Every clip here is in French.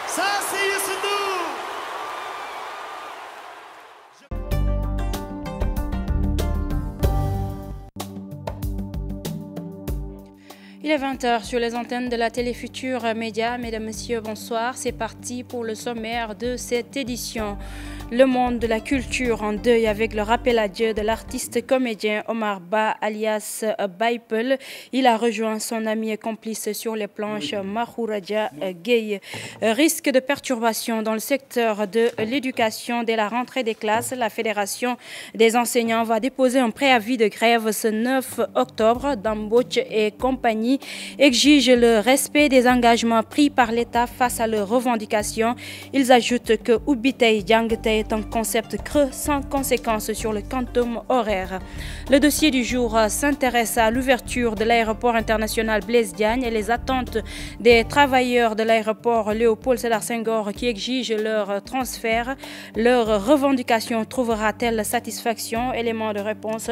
Ça, c'est Youssou Ndour. Il est 20h sur les antennes de la télé Futur Média. Mesdames, Messieurs, bonsoir. C'est parti pour le sommaire de cette édition. Le monde de la culture en deuil avec le rappel à Dieu de l'artiste comédien Omar Ba alias Baipel. Il a rejoint son ami et complice sur les planches Mahouradia Gueye. Risque de perturbation dans le secteur de l'éducation dès la rentrée des classes. La Fédération des enseignants va déposer un préavis de grève ce 9 octobre. Damboch et compagnie exigent le respect des engagements pris par l'État face à leurs revendications. Ils ajoutent que Ubitei Djangte est un concept creux sans conséquence sur le quantum horaire. Le dossier du jour s'intéresse à l'ouverture de l'aéroport international Blaise Diagne et les attentes des travailleurs de l'aéroport Léopold Sédar Senghor qui exigent leur transfert. Leur revendication trouvera-t-elle satisfaction? Élément de réponse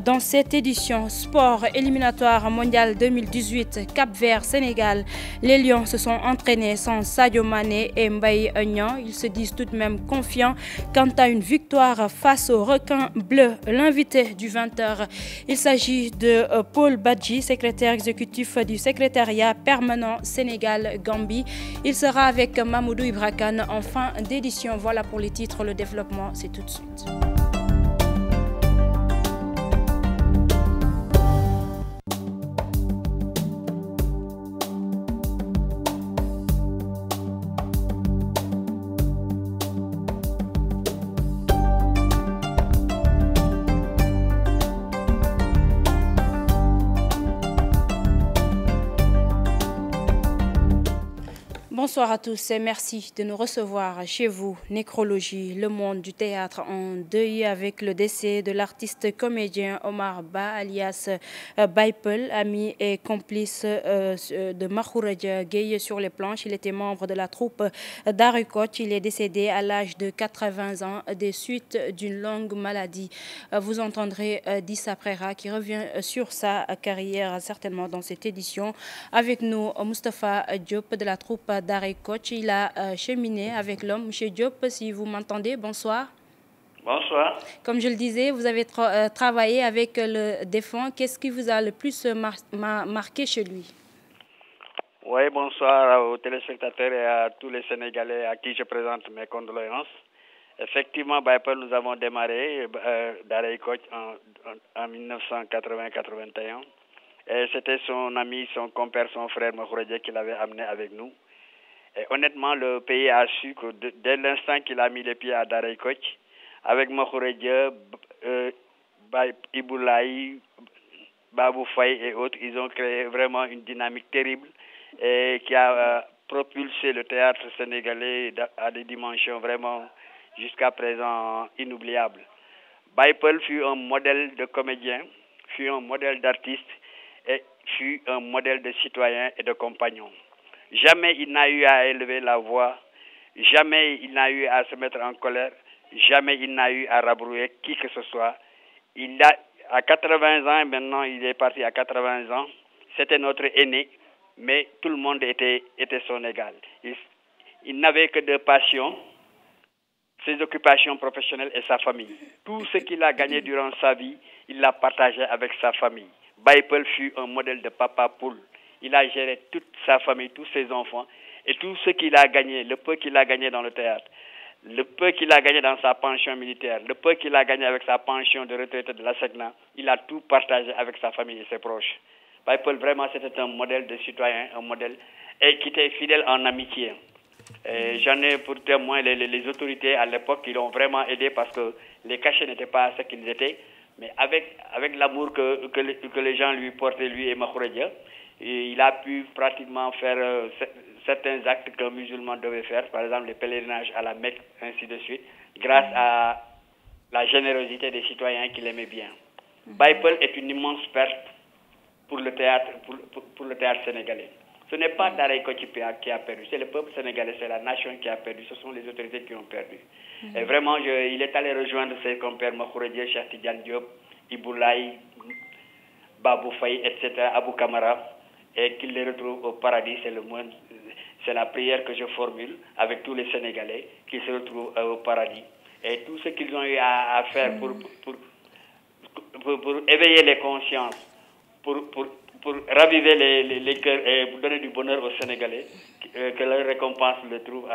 dans cette édition. Sport éliminatoire mondial 2018 Cap-Vert Sénégal. Les Lions se sont entraînés sans Sadio Mané et Mbaye Niang. Ils se disent tout de même confiants quant à une victoire face aux requins bleus. L'invité du 20h, il s'agit de Paul Badji, secrétaire exécutif du secrétariat permanent Sénégal-Gambie. Il sera avec Mamoudou Ibrakan en fin d'édition. Voilà pour les titres, le développement, c'est tout de suite. Bonsoir à tous et merci de nous recevoir chez vous. Nécrologie, le monde du théâtre en deuil avec le décès de l'artiste comédien Omar Ba alias Baipel, ami et complice de Mahouradia Gueye sur les planches. Il était membre de la troupe d'Arukot. Il est décédé à l'âge de 80 ans des suites d'une longue maladie. Vous entendrez Dissa Prera qui revient sur sa carrière certainement dans cette édition. Avec nous, Moustapha Diop de la troupe d'Arukot. Il a cheminé avec l'homme. Monsieur Diop, si vous m'entendez, bonsoir. Bonsoir. Comme je le disais, vous avez travaillé avec le défunt. Qu'est-ce qui vous a le plus marqué chez lui? Oui, bonsoir aux téléspectateurs et à tous les Sénégalais à qui je présente mes condoléances. Effectivement, Baipel, nous avons démarré d'Arukot en 1980-81. Et c'était son ami, son compère, son frère Mahouradia qui l'avait amené avec nous. Et honnêtement, le pays a su que dès l'instant qu'il a mis les pieds à Daraykoch, avec Mahouradia, Iboulaye, Babou Faye et autres, ils ont créé vraiment une dynamique terrible et qui a propulsé le théâtre sénégalais à des dimensions vraiment jusqu'à présent inoubliables. Baipel fut un modèle de comédien, fut un modèle d'artiste et fut un modèle de citoyen et de compagnon. Jamais il n'a eu à élever la voix, jamais il n'a eu à se mettre en colère, jamais il n'a eu à rabrouer qui que ce soit. Il a à 80 ans, maintenant il est parti à 80 ans, c'était notre aîné, mais tout le monde était son égal. Il n'avait que deux passions, ses occupations professionnelles et sa famille. Tout ce qu'il a gagné durant sa vie, il l'a partagé avec sa famille. Baipel fut un modèle de papa poule. Il a géré toute sa famille, tous ses enfants et tout ce qu'il a gagné, le peu qu'il a gagné dans le théâtre. le peu qu'il a gagné dans sa pension militaire, le peu qu'il a gagné avec sa pension de retraite de la SECNA, il a tout partagé avec sa famille et ses proches. Baye-Peul, vraiment, c'était un modèle de citoyen, un modèle et qui était fidèle en amitié. J'en ai pour témoin les autorités à l'époque qui l'ont vraiment aidé parce que les cachets n'étaient pas ce qu'ils étaient, mais avec l'amour que les gens lui portaient, lui et Makhouredia, il a pu pratiquement faire certains actes qu'un musulman devait faire, par exemple les pèlerinages à la Mecque, ainsi de suite, grâce à la générosité des citoyens qu'il aimait bien. Baye-Peul est une immense perte pour le théâtre, pour le théâtre sénégalais. Ce n'est pas Daray Kocc qui a perdu, c'est le peuple sénégalais, c'est la nation qui a perdu, ce sont les autorités qui ont perdu. Et vraiment, il est allé rejoindre ses compères Makhouredia, Cheikh Tidiane Diop, Iboulaye, Babou Faye, etc., Abou Kamara, et qu'il les retrouve au paradis, c'est la prière que je formule avec tous les Sénégalais, qu'ils se retrouvent au paradis. Et tout ce qu'ils ont eu à faire pour éveiller les consciences, pour raviver les cœurs et pour donner du bonheur aux Sénégalais, que leur récompense le trouve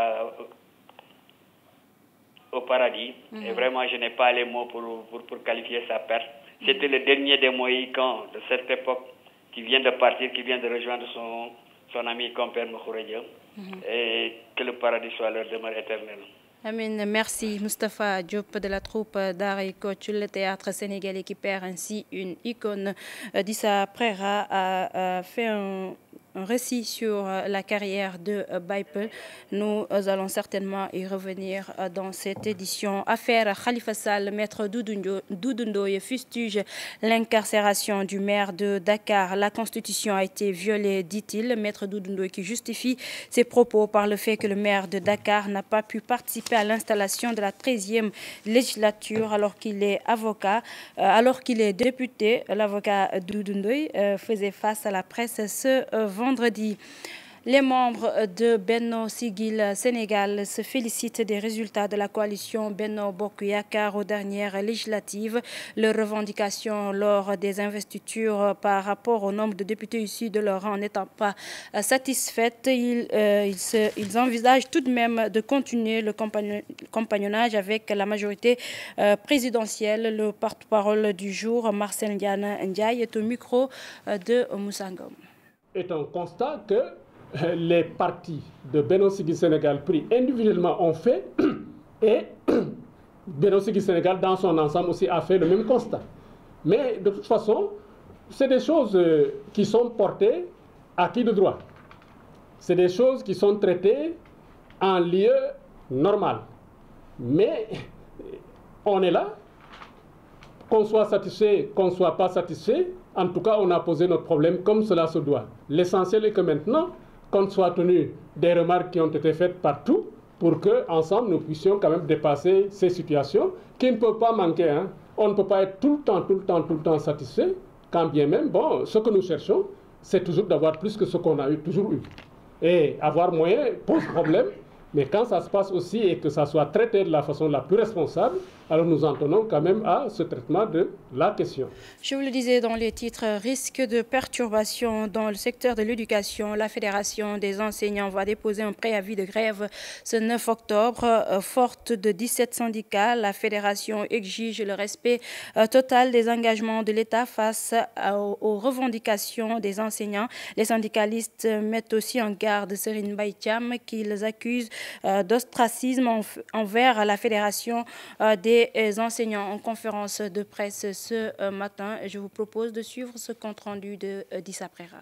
au paradis. Et vraiment, je n'ai pas les mots pour qualifier sa perte. C'était le dernier des Mohicans de cette époque qui vient de partir, qui vient de rejoindre son ami compère Makhouredia. Et que le paradis soit leur demeure éternelle. Amin, merci Moustapha Diop de la troupe Daray Kocc, le théâtre sénégalais qui perd ainsi une icône. Dissa Préra a fait un récit sur la carrière de Baye-Peul. Nous allons certainement y revenir dans cette édition. Affaire Khalifa Sall, maître Doudou Ndoye fustige l'incarcération du maire de Dakar. La Constitution a été violée, dit-il. Maître Doudou Ndoye qui justifie ses propos par le fait que le maire de Dakar n'a pas pu participer à l'installation de la 13e législature alors qu'il est avocat, alors qu'il est député. L'avocat Doudou Ndoye faisait face à la presse ce vendredi. Les membres de Benno Siggil Sénégal se félicitent des résultats de la coalition Benno Bokk Yakaar aux dernières législatives. Leurs revendications lors des investitures par rapport au nombre de députés issus de leur rang n'étant pas satisfaites, ils envisagent tout de même de continuer le compagnonnage avec la majorité présidentielle. Le porte-parole du jour, Marcel Ndiaye, est au micro de Moussa Ngom. Est un constat que les partis de Benno Siggil Sénégal pris individuellement ont fait et Benno Siggil Sénégal dans son ensemble aussi a fait le même constat. Mais de toute façon, c'est des choses qui sont portées à qui de droit. C'est des choses qui sont traitées en lieu normal. Mais on est là, qu'on soit satisfait, qu'on ne soit pas satisfait, en tout cas on a posé notre problème comme cela se doit. L'essentiel est que maintenant, compte soit tenu des remarques qui ont été faites partout, pour qu'ensemble nous puissions quand même dépasser ces situations qui ne peuvent pas manquer. Hein. On ne peut pas être tout le temps satisfait, quand bien même, bon, ce que nous cherchons, c'est toujours d'avoir plus que ce qu'on a toujours eu. Et avoir moyen pose problème, mais quand ça se passe aussi et que ça soit traité de la façon la plus responsable, alors nous en tenons quand même à ce traitement de la question. Je vous le disais dans les titres, risque de perturbation dans le secteur de l'éducation. La Fédération des enseignants va déposer un préavis de grève ce 9 octobre. Forte de 17 syndicats, la Fédération exige le respect total des engagements de l'État face aux revendications des enseignants. Les syndicalistes mettent aussi en garde Serine Mbaye Thiam qu'ils accusent d'ostracisme envers la Fédération des enseignants en conférence de presse ce matin. Je vous propose de suivre ce compte-rendu de Dissa Préra.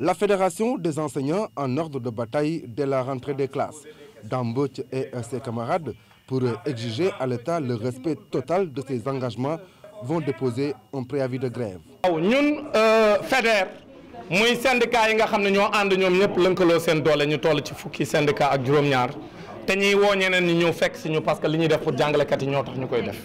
La Fédération des enseignants en ordre de bataille dès la rentrée des classes. Dambot et ses camarades, pour exiger à l'État le respect total de ses engagements, vont déposer un préavis de grève. Nous, FEDER, muy syndicat yi nga xam ne ñoo ànd ñoom ñëpp lënkaloo seen doole ñu toll ci fukki syndicat ak juróom-ñaar te ñuy woo ñeneen ñi ñëw fekk si ñu parce que li ñuy def pour jàngalekat yi ñoo tax ñu koy def.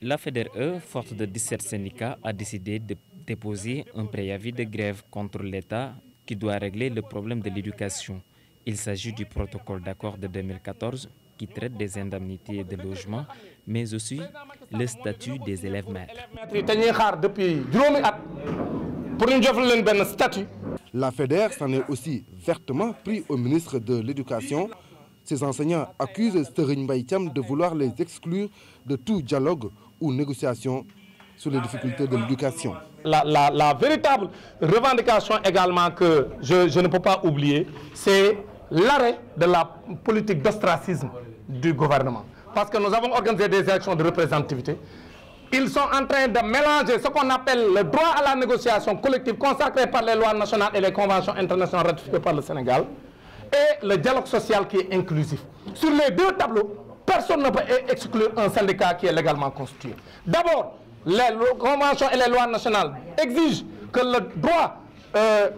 La FEDER, forte de 17 syndicats, a décidé de déposer un préavis de grève contre l'État qui doit régler le problème de l'éducation. Il s'agit du protocole d'accord de 2014 qui traite des indemnités et de logement, mais aussi le statut des élèves maîtres. La FEDER s'en est aussi vertement pris au ministre de l'Éducation Ces enseignants accusent Serigne Mbaye Thiam de vouloir les exclure de tout dialogue ou négociation sur les difficultés de l'éducation. La véritable revendication également que je ne peux pas oublier, c'est l'arrêt de la politique d'ostracisme du gouvernement. Parce que nous avons organisé des élections de représentativité. Ils sont en train de mélanger ce qu'on appelle le droit à la négociation collective consacré par les lois nationales et les conventions internationales ratifiées par le Sénégal et le dialogue social qui est inclusif. Sur les deux tableaux, personne ne peut exclure un syndicat qui est légalement constitué. D'abord, les conventions et les lois nationales exigent que le droit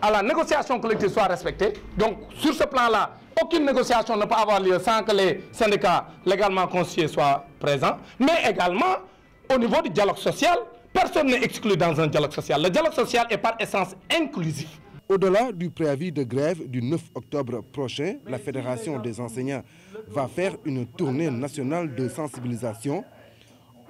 à la négociation collective soit respecté. Donc, sur ce plan-là, aucune négociation ne peut avoir lieu sans que les syndicats légalement constitués soient présents. Mais également, au niveau du dialogue social, personne n'est exclu dans un dialogue social. Le dialogue social est par essence inclusif. Au-delà du préavis de grève du 9 octobre prochain, la Fédération des enseignants va faire une tournée nationale de sensibilisation.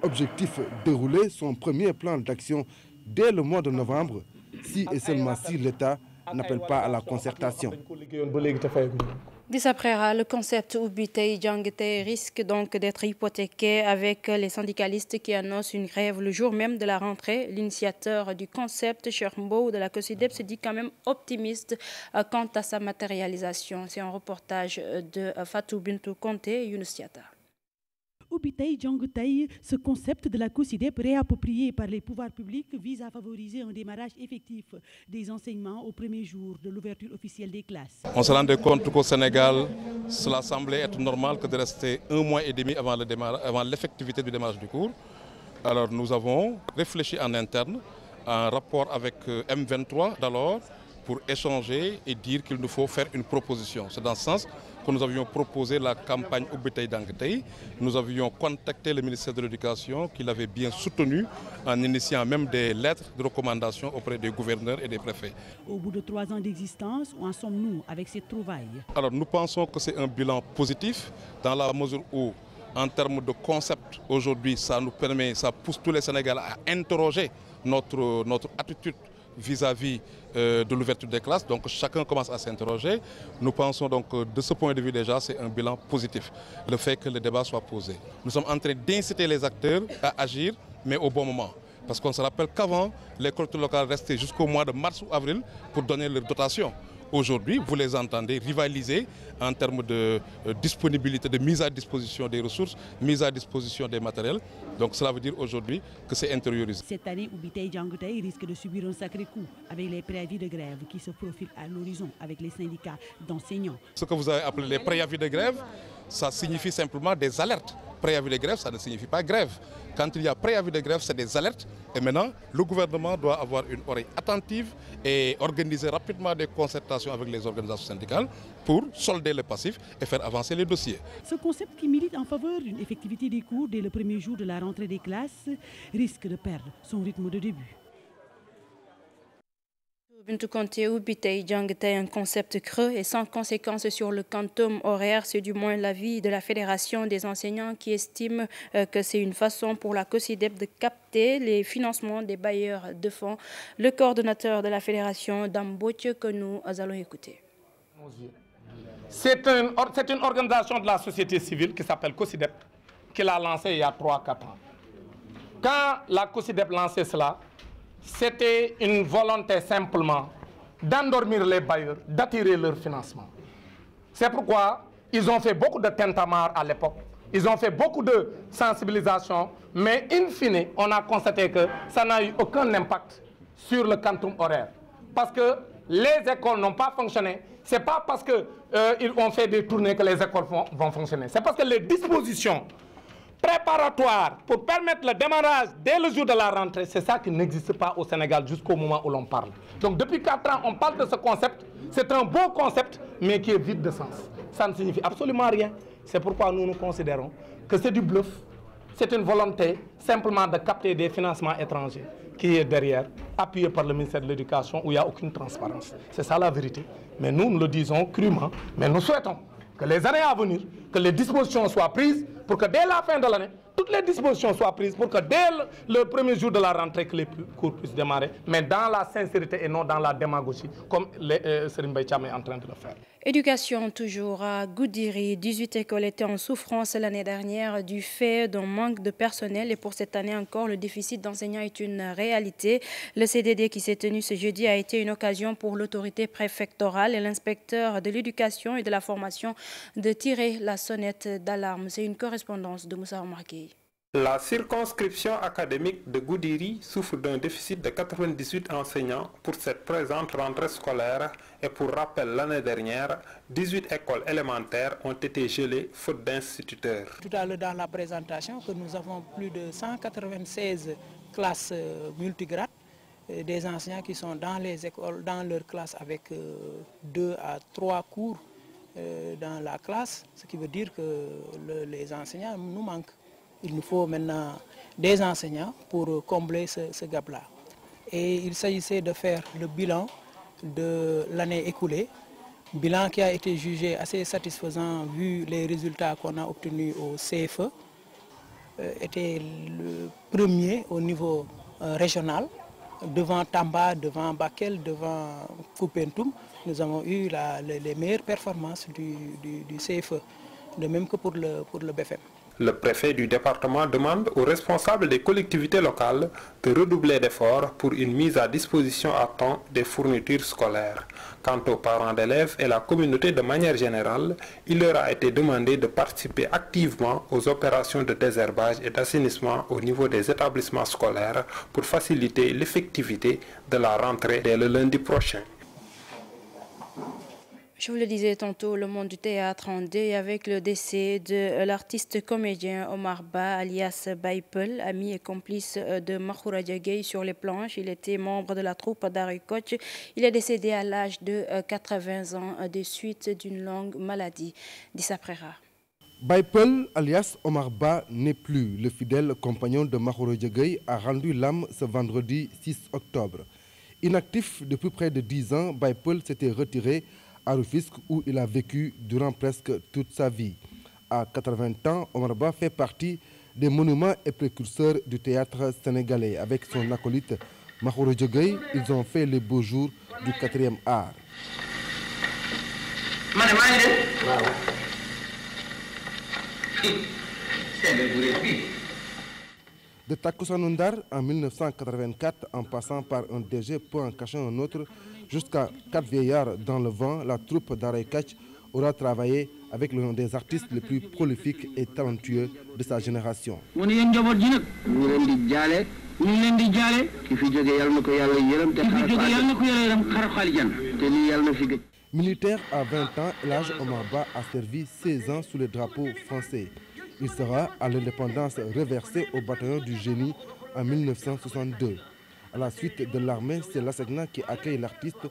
Objectif, dérouler son premier plan d'action dès le mois de novembre, si et seulement si l'État n'appelle pas à la concertation. Disaprès, le concept Ubitei Djangtei risque donc d'être hypothéqué avec les syndicalistes qui annoncent une grève le jour même de la rentrée. L'initiateur du concept, Chermbo de la COSIDEP, se dit quand même optimiste quant à sa matérialisation. C'est un reportage de Fatou Bintou Conté et Younous Siata. Ubitei Djangtei, ce concept de la COSIDEP réapproprié par les pouvoirs publics vise à favoriser un démarrage effectif des enseignements au premier jour de l'ouverture officielle des classes. On se rendait compte qu'au Sénégal, cela semblait être normal que de rester 1 mois et demi avant l'effectivité du démarrage du cours. Alors nous avons réfléchi en interne, en rapport avec M23 d'alors, pour échanger et dire qu'il nous faut faire une proposition. C'est dans ce sens que nous avions proposé la campagne Ubitei Djangtei. Nous avions contacté le ministère de l'Éducation qui l'avait bien soutenu en initiant même des lettres de recommandation auprès des gouverneurs et des préfets. Au bout de 3 ans d'existence, où en sommes-nous avec cette trouvaille? Alors nous pensons que c'est un bilan positif dans la mesure où, en termes de concept, aujourd'hui ça nous permet, ça pousse tous les Sénégalais à interroger notre attitude vis-à-vis de l'ouverture des classes. Donc chacun commence à s'interroger. Nous pensons donc que de ce point de vue déjà, c'est un bilan positif, le fait que le débat soit posé. Nous sommes en train d'inciter les acteurs à agir, mais au bon moment. Parce qu'on se rappelle qu'avant, les collectivités locales restaient jusqu'au mois de mars ou avril pour donner leur dotation. Aujourd'hui, vous les entendez rivaliser en termes de disponibilité, de mise à disposition des ressources, mise à disposition des matériels. Donc cela veut dire aujourd'hui que c'est intériorisé. Cette année, Ubitei Djangtei risque de subir un sacré coup avec les préavis de grève qui se profilent à l'horizon avec les syndicats d'enseignants. Ce que vous avez appelé les préavis de grève, ça signifie simplement des alertes. Préavis de grève, ça ne signifie pas grève. Quand il y a préavis de grève, c'est des alertes. Et maintenant, le gouvernement doit avoir une oreille attentive et organiser rapidement des concertations avec les organisations syndicales pour solder le passif et faire avancer les dossiers. Ce concept qui milite en faveur d'une effectivité des cours dès le premier jour de la rentrée des classes risque de perdre son rythme de début. Bintou Conté, Ubitei Djangtei, un concept creux et sans conséquence sur le quantum horaire. C'est du moins l'avis de la Fédération des enseignants qui estime que c'est une façon pour la COSIDEP de capter les financements des bailleurs de fonds. Le coordonnateur de la Fédération, Damboche, que nous allons écouter. C'est une organisation de la société civile qui s'appelle COSIDEP, qui l'a lancée il y a 3-4 ans. Quand la COSIDEP lançait cela, c'était une volonté simplement d'endormir les bailleurs, d'attirer leur financement. C'est pourquoi ils ont fait beaucoup de tintamarre à l'époque. Ils ont fait beaucoup de sensibilisation, mais in fine, on a constaté que ça n'a eu aucun impact sur le quantum horaire. Parce que les écoles n'ont pas fonctionné. Ce n'est pas parce qu'ils ont fait des tournées que les écoles vont fonctionner. C'est parce que les dispositions préparatoire pour permettre le démarrage dès le jour de la rentrée, c'est ça qui n'existe pas au Sénégal jusqu'au moment où l'on parle. Donc depuis 4 ans, on parle de ce concept. C'est un beau concept, mais qui est vide de sens. Ça ne signifie absolument rien. C'est pourquoi nous considérons que c'est du bluff. C'est une volonté simplement de capter des financements étrangers qui est derrière, appuyé par le ministère de l'Éducation, où il n'y a aucune transparence. C'est ça la vérité. Mais nous le disons crûment, mais nous souhaitons que les années à venir, que les dispositions soient prises pour que dès la fin de l'année, toutes toutes les dispositions soient prises pour que dès le premier jour de la rentrée, que les cours puissent démarrer, mais dans la sincérité et non dans la démagogie, comme Serigne Mbaye Thiam est en train de le faire. Éducation toujours à Goudiri. 18 écoles étaient en souffrance l'année dernière du fait d'un manque de personnel et pour cette année encore, le déficit d'enseignants est une réalité. Le CDD qui s'est tenu ce jeudi a été une occasion pour l'autorité préfectorale et l'inspecteur de l'éducation et de la formation de tirer la sonnette d'alarme. C'est une correspondance de Moussa Omargueye. La circonscription académique de Goudiri souffre d'un déficit de 98 enseignants pour cette présente rentrée scolaire et pour rappel, l'année dernière, 18 écoles élémentaires ont été gelées faute d'instituteurs. Tout à l'heure dans la présentation, que nous avons plus de 196 classes multigrades, des enseignants qui sont dans les écoles, dans leurs classes avec 2 à 3 cours dans la classe, ce qui veut dire que les enseignants nous manquent. Il nous faut maintenant des enseignants pour combler ce gap-là. Et il s'agissait de faire le bilan de l'année écoulée, bilan qui a été jugé assez satisfaisant vu les résultats qu'on a obtenus au CFE, était le premier au niveau régional, devant Tamba, devant Bakel, devant Koupentoum. Nous avons eu les meilleures performances du CFE, de même que pour le BFM. Le préfet du département demande aux responsables des collectivités locales de redoubler d'efforts pour une mise à disposition à temps des fournitures scolaires. Quant aux parents d'élèves et la communauté de manière générale, il leur a été demandé de participer activement aux opérations de désherbage et d'assainissement au niveau des établissements scolaires pour faciliter l'effectivité de la rentrée dès le lundi prochain. Je vous le disais tantôt, le monde du théâtre en deuil avec le décès de l'artiste comédien Omar Ba, alias Baipel, ami et complice de Mahoura Diagueye sur les planches. Il était membre de la troupe d'Ari Koch. Il est décédé à l'âge de 80 ans des suites d'une longue maladie. Dissa Prera. Baipel, alias Omar Ba, n'est plus. Le fidèle compagnon de Mahoura Diagueye a rendu l'âme ce vendredi 6 octobre. Inactif depuis près de 10 ans, Baipel s'était retiré à Rufisque où il a vécu durant presque toute sa vie. À 80 ans, Omar Ba fait partie des monuments et précurseurs du théâtre sénégalais. Avec son acolyte Mahoura Diagueye, ils ont fait les beaux jours du 4e art. De Takousanoundar en 1984, en passant par un DG pour en cacher un autre, jusqu'à 4 vieillards dans le vent, la troupe d'Aray Koch aura travaillé avec l'un des artistes les plus prolifiques et talentueux de sa génération. Militaire à 20 ans, l'âge Omar Ba a servi 16 ans sous le drapeau français. Il sera à l'indépendance reversé au bataillon du génie en 1962. À la suite de l'armée, c'est l'ASECNA qui accueille l'artiste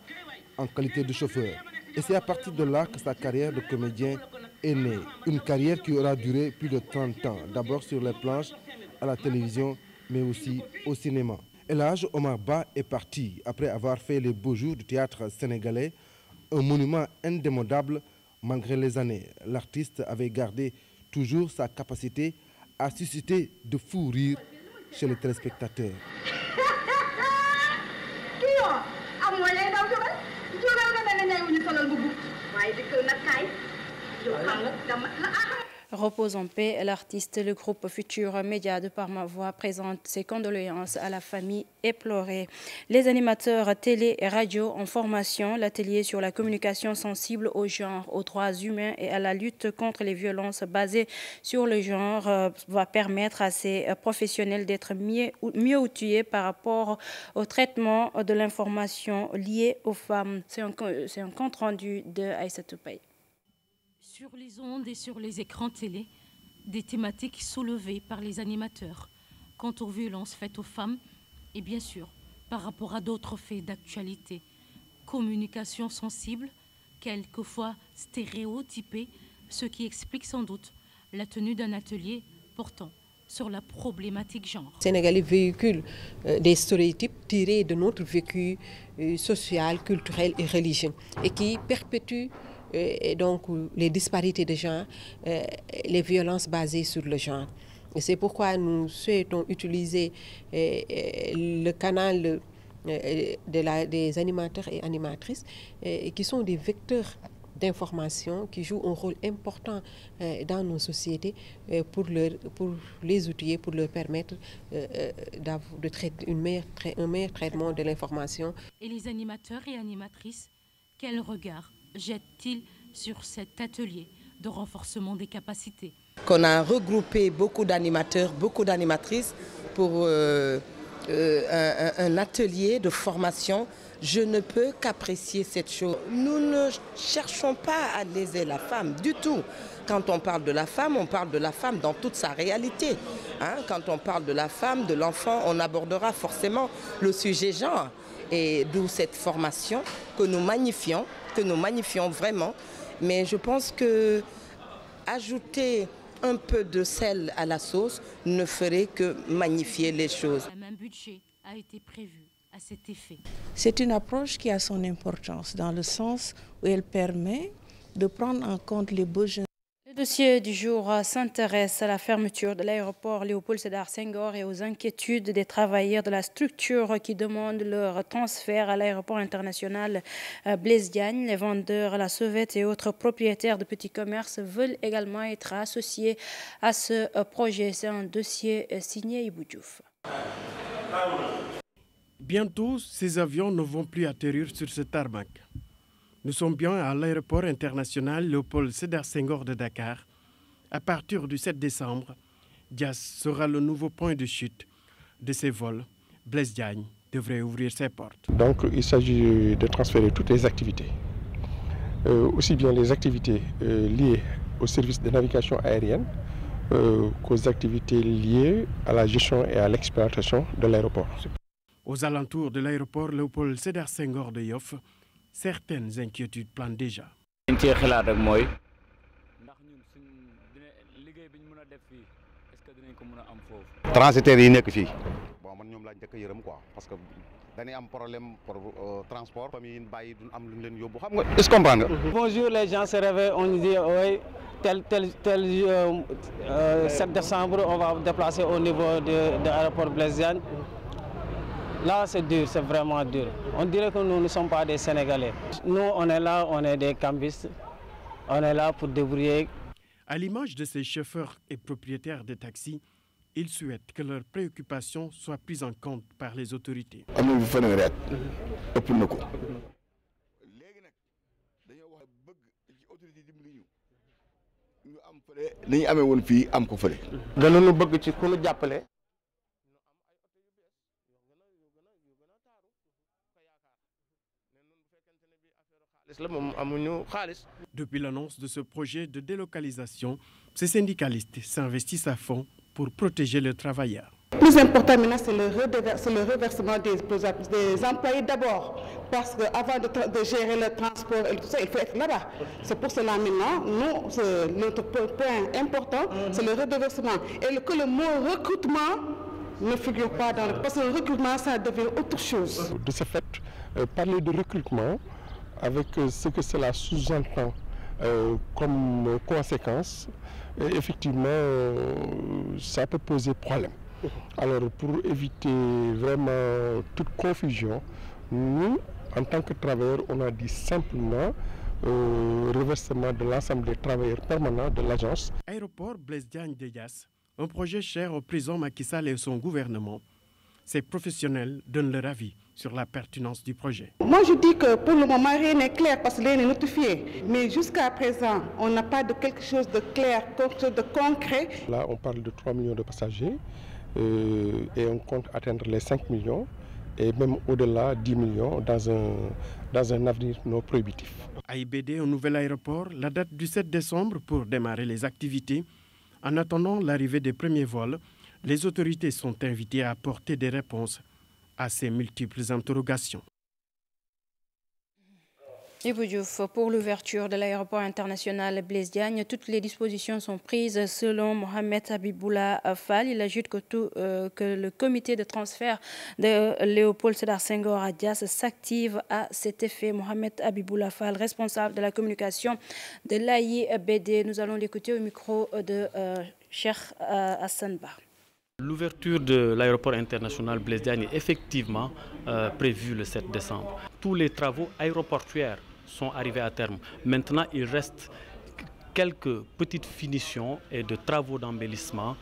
en qualité de chauffeur. Et c'est à partir de là que sa carrière de comédien est née. Une carrière qui aura duré plus de 30 ans, d'abord sur les planches, à la télévision, mais aussi au cinéma. Et l'âge Omar Ba est parti après avoir fait les beaux jours du théâtre sénégalais, un monument indémodable malgré les années. L'artiste avait gardé toujours sa capacité à susciter de fous rires chez les téléspectateurs. Repose en paix, l'artiste, le groupe Futur Média de Par ma voix présente ses condoléances à la famille éplorée. Les animateurs télé et radio en formation, l'atelier sur la communication sensible au genre, aux droits humains et à la lutte contre les violences basées sur le genre va permettre à ces professionnels d'être mieux outillés par rapport au traitement de l'information liée aux femmes. C'est un compte rendu de Aïssatou Paye. Sur les ondes et sur les écrans télé, des thématiques soulevées par les animateurs quant aux violences faites aux femmes et bien sûr par rapport à d'autres faits d'actualité. Communication sensible, quelquefois stéréotypée, ce qui explique sans doute la tenue d'un atelier portant sur la problématique genre. Sénégalais véhicule des stéréotypes tirés de notre vécu social, culturel et religieux et qui perpétuent et donc les disparités de genre, les violences basées sur le genre. C'est pourquoi nous souhaitons utiliser le canal des animateurs et animatrices qui sont des vecteurs d'information qui jouent un rôle important dans nos sociétés pour les outiller, pour leur permettre de traiter un meilleur traitement de l'information. Et les animateurs et animatrices, quel regard jettent-ils sur cet atelier de renforcement des capacités? Qu'on a regroupé beaucoup d'animateurs, beaucoup d'animatrices pour un atelier de formation. Je ne peux qu'apprécier cette chose. Nous ne cherchons pas à léser la femme du tout. Quand on parle de la femme, on parle de la femme dans toute sa réalité. Quand on parle de la femme, de l'enfant, on abordera forcément le sujet genre. Et d'où cette formation que nous magnifions vraiment. Mais je pense que ajouter un peu de sel à la sauce ne ferait que magnifier les choses. Un budget a été prévu à cet effet. C'est une approche qui a son importance dans le sens où elle permet de prendre en compte les besoins. Le dossier du jour s'intéresse à la fermeture de l'aéroport Léopold Sédar Senghor et aux inquiétudes des travailleurs de la structure qui demandent leur transfert à l'aéroport international Blaise Diagne. Les vendeurs, la sauvette et autres propriétaires de petits commerces veulent également être associés à ce projet. C'est un dossier signé Ibou Diouf. Bientôt, ces avions ne vont plus atterrir sur ce tarmac. Nous sommes bien à l'aéroport international Léopold Sédar Senghor de Dakar. À partir du 7 décembre, Diass sera le nouveau point de chute de ces vols. Blaise Diagne devrait ouvrir ses portes. Donc il s'agit de transférer toutes les activités, aussi bien les activités liées au service de navigation aérienne qu'aux activités liées à la gestion et à l'exploitation de l'aéroport. Aux alentours de l'aéroport Léopold Sédar Senghor de Yoff, certaines inquiétudes planent déjà. Transitaires yi nekk fii bon man ñoom laa njëkk a yërëm quoi parce que dañuy am problème pour transport famille yi bàyyi duñ am lu leen yóbbu xam nga est-ce que comprendre nga. Bonjour, les gens se réveillent, on nous dit oui, tel 7 décembre on va déplacer au niveau de l'aéroport Blaise Diagne. Là, c'est dur, c'est vraiment dur. On dirait que nous ne sommes pas des Sénégalais. Nous, on est là, on est des cambistes. On est là pour débrouiller. À l'image de ces chauffeurs et propriétaires de taxis, ils souhaitent que leurs préoccupations soient prises en compte par les autorités. Depuis l'annonce de ce projet de délocalisation, ces syndicalistes s'investissent à fond pour protéger les travailleurs. Le plus important maintenant, c'est le reversement des employés d'abord, parce qu'avant de gérer le transport et tout ça, il faut être là-bas. C'est pour cela maintenant, notre point important, c'est le reversement. Et que le mot recrutement ne figure pas dans le... Parce que le recrutement, ça devient autre chose. De ce fait, parler de recrutement, avec ce que cela sous-entend comme conséquence, effectivement, ça peut poser problème. Alors, pour éviter vraiment toute confusion, nous, en tant que travailleurs, on a dit simplement reversement de l'ensemble des travailleurs permanents de l'agence. Aéroport Blaise Diagne de Diass, un projet cher au président Macky Sall et son gouvernement. Ces professionnels donnent leur avis sur la pertinence du projet. Moi, je dis que pour le moment, rien n'est clair parce que rien n'est notifié. Mais jusqu'à présent, on n'a pas de quelque chose de clair, quelque chose de concret. Là, on parle de 3 millions de passagers et on compte atteindre les 5 millions et même au-delà 10 millions dans un avenir non prohibitif. AIBD au nouvel aéroport, la date du 7 décembre pour démarrer les activités. En attendant l'arrivée des premiers vols, les autorités sont invitées à apporter des réponses à ces multiples interrogations. Ibou Diouf, pour l'ouverture de l'aéroport international Blaise Diagne, toutes les dispositions sont prises selon Mohamed Habiboula Fall. Il ajoute que le comité de transfert de Léopold Sédar Senghor à Diass s'active à cet effet. Mohamed Habiboula Fall, responsable de la communication de l'AIBD. Nous allons l'écouter au micro de Cheikh Hassan Ba. L'ouverture de l'aéroport international Blaise Diagne est effectivement prévue le 7 décembre. Tous les travaux aéroportuaires sont arrivés à terme. Maintenant, il reste quelques petites finitions et de travaux d'embellissement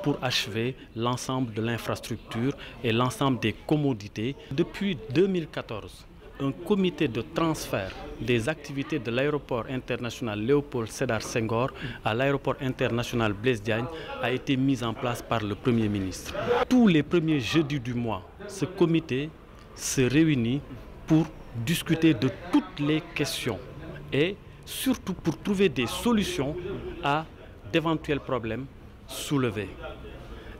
pour achever l'ensemble de l'infrastructure et l'ensemble des commodités. Depuis 2014, un comité de transfert des activités de l'aéroport international Léopold Sédar Senghor à l'aéroport international Blaise Diagne a été mis en place par le Premier ministre. Tous les premiers jeudis du mois, ce comité se réunit pour discuter de toutes les questions et surtout pour trouver des solutions à d'éventuels problèmes soulevés.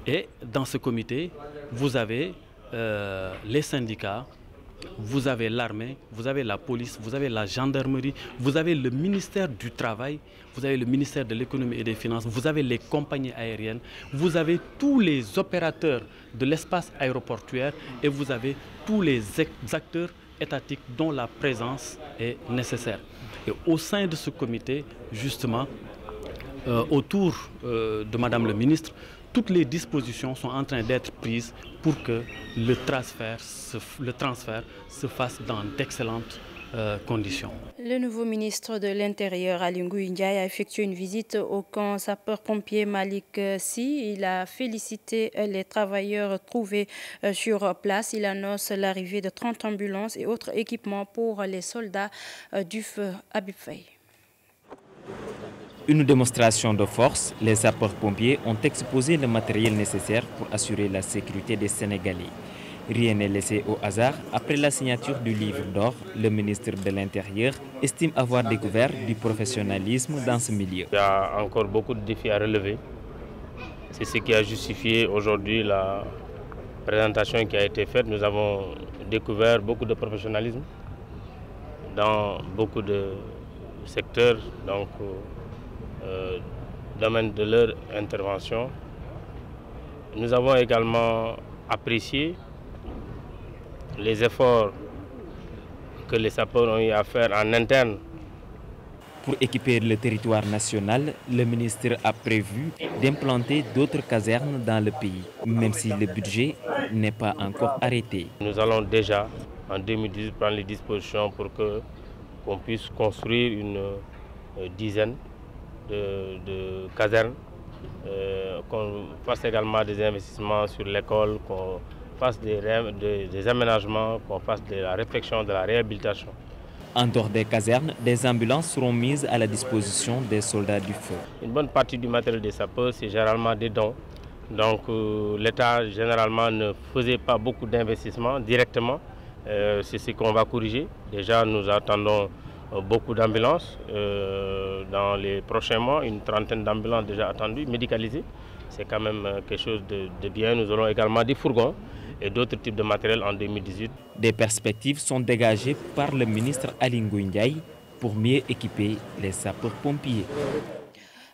Et dans ce comité, vous avez les syndicats, vous avez l'armée, vous avez la police, vous avez la gendarmerie, vous avez le ministère du Travail, vous avez le ministère de l'Économie et des Finances, vous avez les compagnies aériennes, vous avez tous les opérateurs de l'espace aéroportuaire et vous avez tous les acteurs étatiques dont la présence est nécessaire. Et au sein de ce comité, justement, autour de Madame le ministre, toutes les dispositions sont en train d'être prises pour que le transfert se fasse dans d'excellentes conditions. Le nouveau ministre de l'Intérieur, Aly Ngouille Ndiaye, a effectué une visite au camp sapeur-pompier Malick Sy. Il a félicité les travailleurs trouvés sur place. Il annonce l'arrivée de 30 ambulances et autres équipements pour les soldats du feu. Habib Faye. Une démonstration de force, les sapeurs-pompiers ont exposé le matériel nécessaire pour assurer la sécurité des Sénégalais. Rien n'est laissé au hasard. Après la signature du livre d'or, le ministre de l'Intérieur estime avoir découvert du professionnalisme dans ce milieu. Il y a encore beaucoup de défis à relever. C'est ce qui a justifié aujourd'hui la présentation qui a été faite. Nous avons découvert beaucoup de professionnalisme dans beaucoup de secteurs. Donc, domaine de leur intervention. Nous avons également apprécié les efforts que les sapeurs ont eu à faire en interne. Pour équiper le territoire national, le ministre a prévu d'implanter d'autres casernes dans le pays, même si le budget n'est pas encore arrêté. Nous allons déjà, en 2018, prendre les dispositions pour qu'on puisse construire une dizaine de casernes, qu'on fasse également des investissements sur l'école, qu'on fasse des aménagements, qu'on fasse de la réflexion, de la réhabilitation. En dehors des casernes, des ambulances seront mises à la disposition des soldats du feu. Une bonne partie du matériel des sapeurs, c'est généralement des dons. Donc l'État généralement ne faisait pas beaucoup d'investissements directement. C'est ce qu'on va corriger. Déjà, nous attendons beaucoup d'ambulances dans les prochains mois, une trentaine d'ambulances déjà attendues, médicalisées. C'est quand même quelque chose de bien. Nous aurons également des fourgons et d'autres types de matériel en 2018. Des perspectives sont dégagées par le ministre Aly Ngouille Ndiaye pour mieux équiper les sapeurs-pompiers.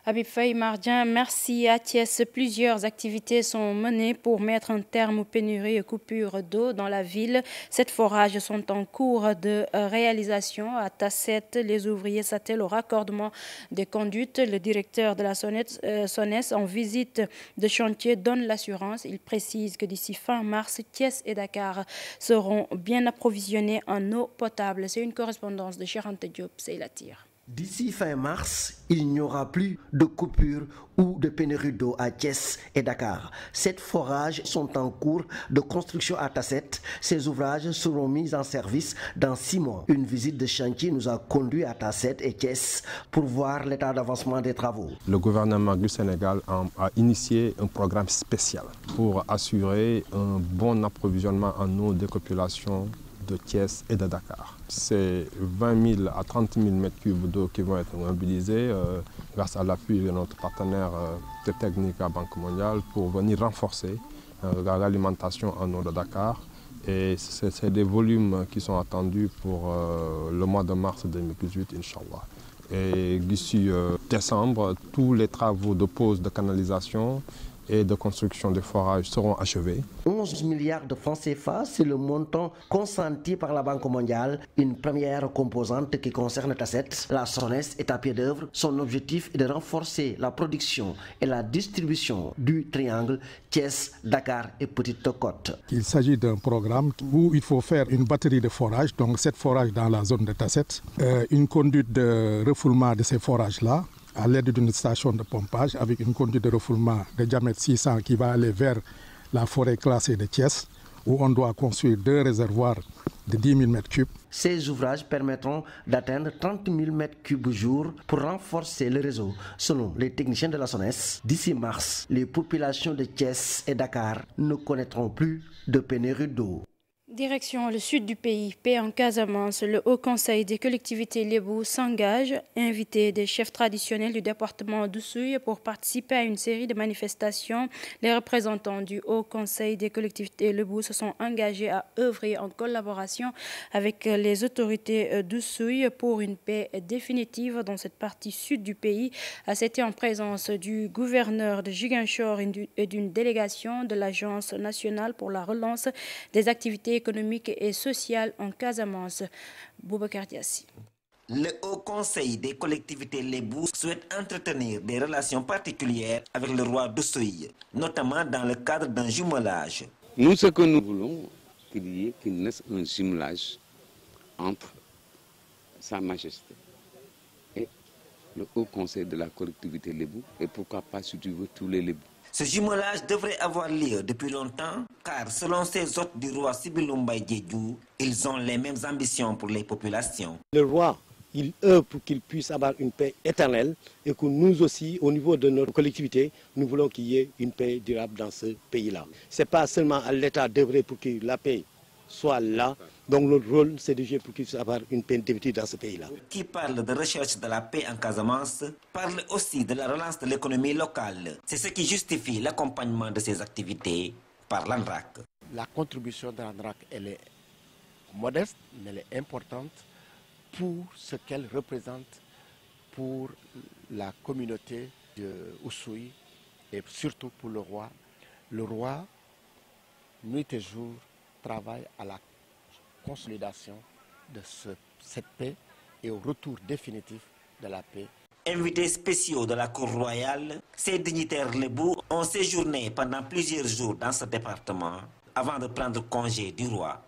Habib Faye Mardien, merci à Thiès. Plusieurs activités sont menées pour mettre un terme aux pénuries et coupures d'eau dans la ville. Sept forages sont en cours de réalisation. À Tasset, les ouvriers s'attellent au raccordement des conduites. Le directeur de la SONES en visite de chantier donne l'assurance. Il précise que d'ici fin mars, Thiès et Dakar seront bien approvisionnés en eau potable. C'est une correspondance de Cheikh Anta Diop, c'est la tire. D'ici fin mars, il n'y aura plus de coupure ou de pénurie d'eau à Thiès et Dakar. 7 forages sont en cours de construction à Tasset. Ces ouvrages seront mis en service dans 6 mois. Une visite de chantier nous a conduit à Tasset et Thiès pour voir l'état d'avancement des travaux. Le gouvernement du Sénégal a initié un programme spécial pour assurer un bon approvisionnement en eau des populations de Thiès et de Dakar. C'est 20 000 à 30 000 mètres cubes d'eau qui vont être mobilisés grâce à l'appui de notre partenaire technique à Banque mondiale pour venir renforcer l'alimentation en eau de Dakar. Et c'est des volumes qui sont attendus pour le mois de mars 2018, Inch'Allah. Et d'ici décembre, tous les travaux de pose de canalisation et de construction de forages seront achevés. 11 milliards de francs CFA, c'est le montant consenti par la Banque mondiale, une première composante qui concerne Tasset. La SONES est à pied d'œuvre. Son objectif est de renforcer la production et la distribution du triangle Thiès, Dakar et Petite Côte. Il s'agit d'un programme où il faut faire une batterie de forages, donc 7 forages dans la zone de Tasset, une conduite de refoulement de ces forages-là, à l'aide d'une station de pompage avec une conduite de refoulement de diamètre 600 qui va aller vers la forêt classée de Thiès, où on doit construire 2 réservoirs de 10 000 m3. Ces ouvrages permettront d'atteindre 30 000 m3 jour pour renforcer le réseau. Selon les techniciens de la SONES, d'ici mars, les populations de Thiès et Dakar ne connaîtront plus de pénurie d'eau. Direction le sud du pays, paix en Casamance, le Haut Conseil des collectivités Lébou s'engage, invité des chefs traditionnels du département d'Oussouye pour participer à une série de manifestations. Les représentants du Haut Conseil des collectivités Lébou se sont engagés à œuvrer en collaboration avec les autorités d'Oussouye pour une paix définitive dans cette partie sud du pays. C'était en présence du gouverneur de Ziguinchor et d'une délégation de l'Agence nationale pour la relance des activités économique et sociale en Casamance. Boubacar Diassi. Le Haut Conseil des collectivités Lébou souhaite entretenir des relations particulières avec le roi d'Oussouye, notamment dans le cadre d'un jumelage. Nous, ce que nous voulons, qu'il naisse un jumelage entre Sa Majesté et le Haut Conseil de la collectivité Lébou, et pourquoi pas, si tu veux, tous les Lébou. Ce jumelage devrait avoir lieu depuis longtemps, car selon ces hôtes du roi Sibilou Mbaye Diédhiou, ils ont les mêmes ambitions pour les populations. Le roi, il œuvre pour qu'il puisse avoir une paix éternelle et que nous aussi, au niveau de notre collectivité, nous voulons qu'il y ait une paix durable dans ce pays-là. Ce n'est pas seulement à l'État d'œuvrer pour que la paix soit là. Donc notre rôle, c'est de jouer pour qu'il puisse avoir une paix définitive dans ce pays-là. Qui parle de recherche de la paix en Casamance, parle aussi de la relance de l'économie locale. C'est ce qui justifie l'accompagnement de ces activités par l'ANRAC. La contribution de l'ANRAC, elle est modeste, mais elle est importante pour ce qu'elle représente pour la communauté de Oussouye et surtout pour le roi. Le roi, nuit et jour, travaille à la consolidation de cette paix et au retour définitif de la paix. Invités spéciaux de la cour royale, ces dignitaires Lébou ont séjourné pendant plusieurs jours dans ce département avant de prendre congé du roi.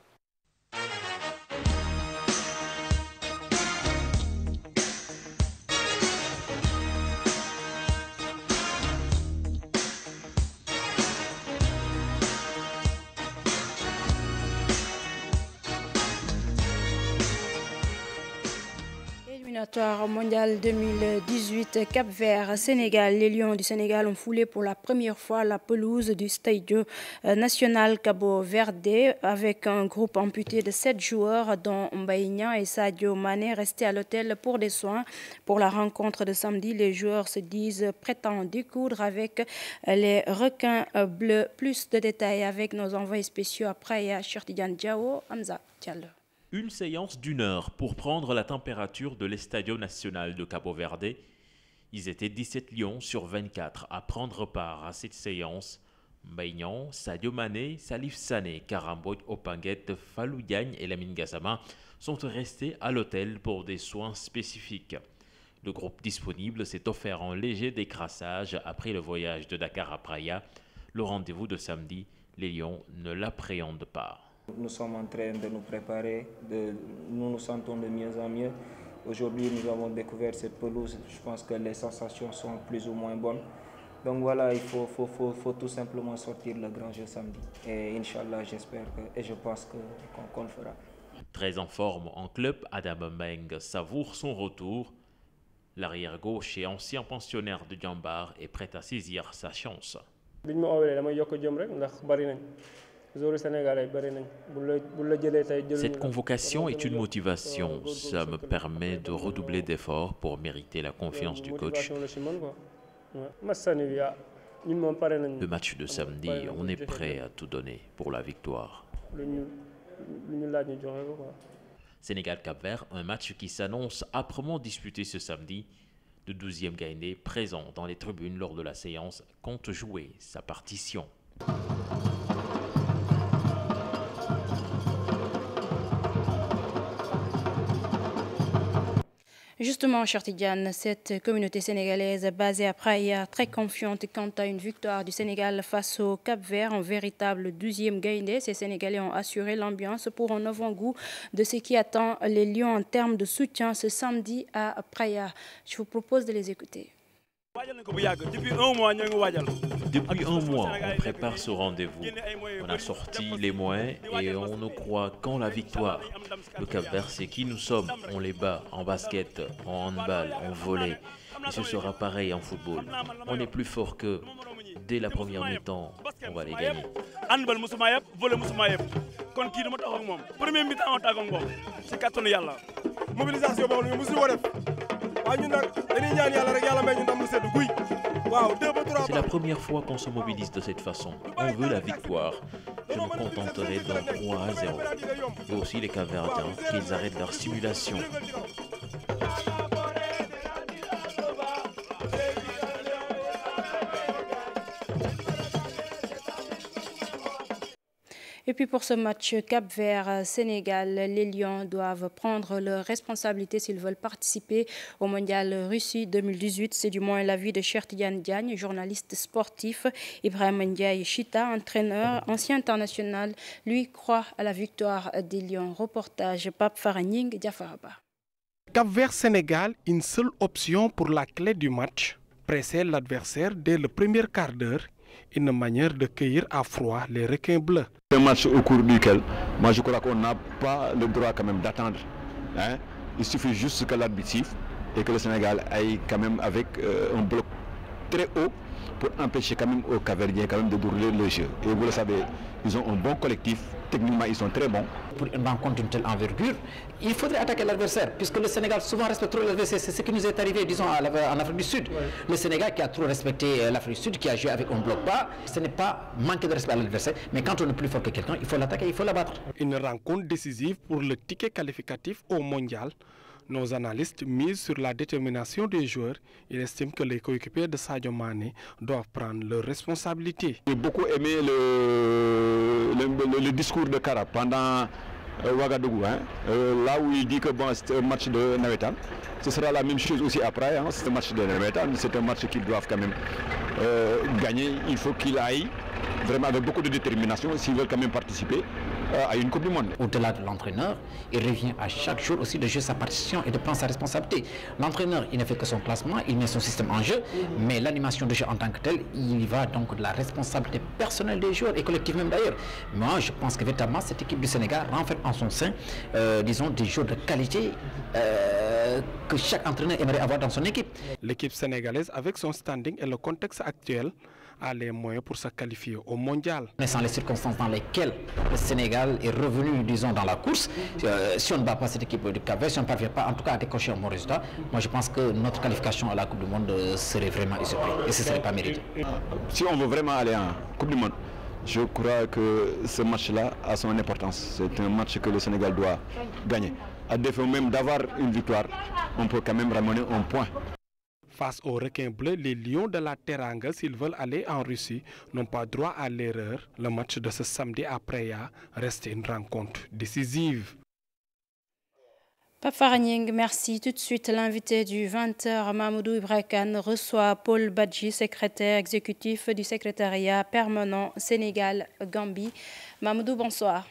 Mondial 2018 Cap-Vert Sénégal. Les Lions du Sénégal ont foulé pour la première fois la pelouse du Stadio National Cabo Verde avec un groupe amputé de 7 joueurs dont Mbaye Niang et Sadio Mané restés à l'hôtel pour des soins. Pour la rencontre de samedi, les joueurs se disent prêts à en découdre avec les requins bleus. Plus de détails avec nos envoyés spéciaux après à Chertidiane Diao, Hamza Diallo. Une séance d'1 heure pour prendre la température de l'Estadio Nacional de Cabo Verde. Ils étaient 17 lions sur 24 à prendre part à cette séance. Mbaye Niang, Sadio Mané, Salif Sané, Karamboj Opanguet, Fallou Diagne et Lamine Gassama sont restés à l'hôtel pour des soins spécifiques. Le groupe disponible s'est offert un léger décrassage après le voyage de Dakar à Praia. Le rendez-vous de samedi, les lions ne l'appréhendent pas. Nous sommes en train de nous préparer, nous nous sentons de mieux en mieux. Aujourd'hui, nous avons découvert cette pelouse. Je pense que les sensations sont plus ou moins bonnes. Donc voilà, il faut tout simplement sortir le grand jeu samedi. Et Inch'Allah, j'espère et je pense qu'on le fera. Très en forme en club, Adam Mbengue savoure son retour. L'arrière-gauche et ancien pensionnaire de Djambar est prêt à saisir sa chance. Cette convocation est une motivation. Ça me permet de redoubler d'efforts pour mériter la confiance du coach. Le match de samedi, on est prêt à tout donner pour la victoire. Sénégal-Cap-Vert, un match qui s'annonce âprement disputé ce samedi. Le 12e Gaïndé, présent dans les tribunes lors de la séance, compte jouer sa partition. Justement, Chartidiane, cette communauté sénégalaise basée à Praia, très confiante quant à une victoire du Sénégal face au Cap-Vert, un véritable 12e Gaïndé. Ces Sénégalais ont assuré l'ambiance pour un avant-goût de ce qui attend les Lions en termes de soutien ce samedi à Praia. Je vous propose de les écouter. Depuis un mois, on prépare ce rendez-vous. On a sorti les moyens et on ne croit qu'en la victoire. Le Cap-Vert, c'est qui nous sommes. On les bat en basket, en handball, en volley. Et ce sera pareil en football. On est plus fort qu'eux. Dès la première mi-temps, on va les gagner. C'est la première fois qu'on se mobilise de cette façon. On veut la victoire. Je me contenterai d'un 3-0. Et aussi les Cap-Verdiens, qu'ils arrêtent leur simulation. Et puis pour ce match Cap-Vert-Sénégal, les Lions doivent prendre leurs responsabilités s'ils veulent participer au Mondial Russie 2018. C'est du moins l'avis de Chertidiane Diagne, journaliste sportif. Ibrahim Ndiaye Chita, entraîneur, ancien international, lui croit à la victoire des Lions. Reportage Pape Faragning, Diafaraba. Cap-Vert-Sénégal, une seule option pour la clé du match. Presser l'adversaire dès le premier quart d'heure. Une manière de cueillir à froid les requins bleus. Un match au cours duquel, moi je crois qu'on n'a pas le droit quand même d'attendre. Hein? Il suffit juste que l'arbitre siffle et que le Sénégal aille quand même avec un bloc très haut pour empêcher quand même aux Cap-Verdiens quand même de dérouler le jeu. Et vous le savez, ils ont un bon collectif, techniquement ils sont très bons. Pour une rencontre d'une telle envergure, il faudrait attaquer l'adversaire, puisque le Sénégal souvent respecte trop l'adversaire. C'est ce qui nous est arrivé, disons, en Afrique du Sud. Le Sénégal qui a trop respecté l'Afrique du Sud, qui a joué avec un bloc bas, ce n'est pas manquer de respect à l'adversaire, mais quand on est plus fort que quelqu'un, il faut l'attaquer, il faut l'abattre. Une rencontre décisive pour le ticket qualificatif au mondial. Nos analystes misent sur la détermination des joueurs. Ils estiment que les coéquipiers de Sadio Mané doivent prendre leurs responsabilités. J'ai beaucoup aimé le discours de Kara pendant Ouagadougou, hein, là où il dit que bon, c'est un match de Navetan. Ce sera la même chose aussi après, hein, c'est un match de Navetan, c'est un match qu'ils doivent quand même gagner. Il faut qu'il aille vraiment avec beaucoup de détermination s'ils veulent quand même participer à une Coupe du Monde. Au-delà de l'entraîneur, il revient à chaque jour aussi de jouer sa partition et de prendre sa responsabilité. L'entraîneur, il ne fait que son classement, il met son système en jeu, mais l'animation de jeu en tant que telle, il va donc de la responsabilité personnelle des joueurs et collective même d'ailleurs. Moi, je pense que véritablement, cette équipe du Sénégal renferme en son sein, disons, des joueurs de qualité que chaque entraîneur aimerait avoir dans son équipe. L'équipe sénégalaise, avec son standing et le contexte actuel, a les moyens pour se qualifier au mondial. Connaissant les circonstances dans lesquelles le Sénégal est revenu, disons, dans la course, si on ne bat pas cette équipe du Cap-Vert, si on ne parvient pas en tout cas à décocher un bon résultat, moi je pense que notre qualification à la Coupe du Monde serait vraiment usurpée et ce ne serait pas mérité. Si on veut vraiment aller en Coupe du Monde, je crois que ce match-là a son importance. C'est un match que le Sénégal doit gagner. À défaut même d'avoir une victoire, on peut quand même ramener un point. Face aux requins bleus, les Lions de la Teranga, s'ils veulent aller en Russie, n'ont pas droit à l'erreur. Le match de ce samedi à Praia reste une rencontre décisive. Pape Faragning, merci. Tout de suite, l'invité du 20h, Mamoudou Ibrahim, reçoit Paul Badji, secrétaire exécutif du secrétariat permanent Sénégal-Gambie. Mamoudou, bonsoir.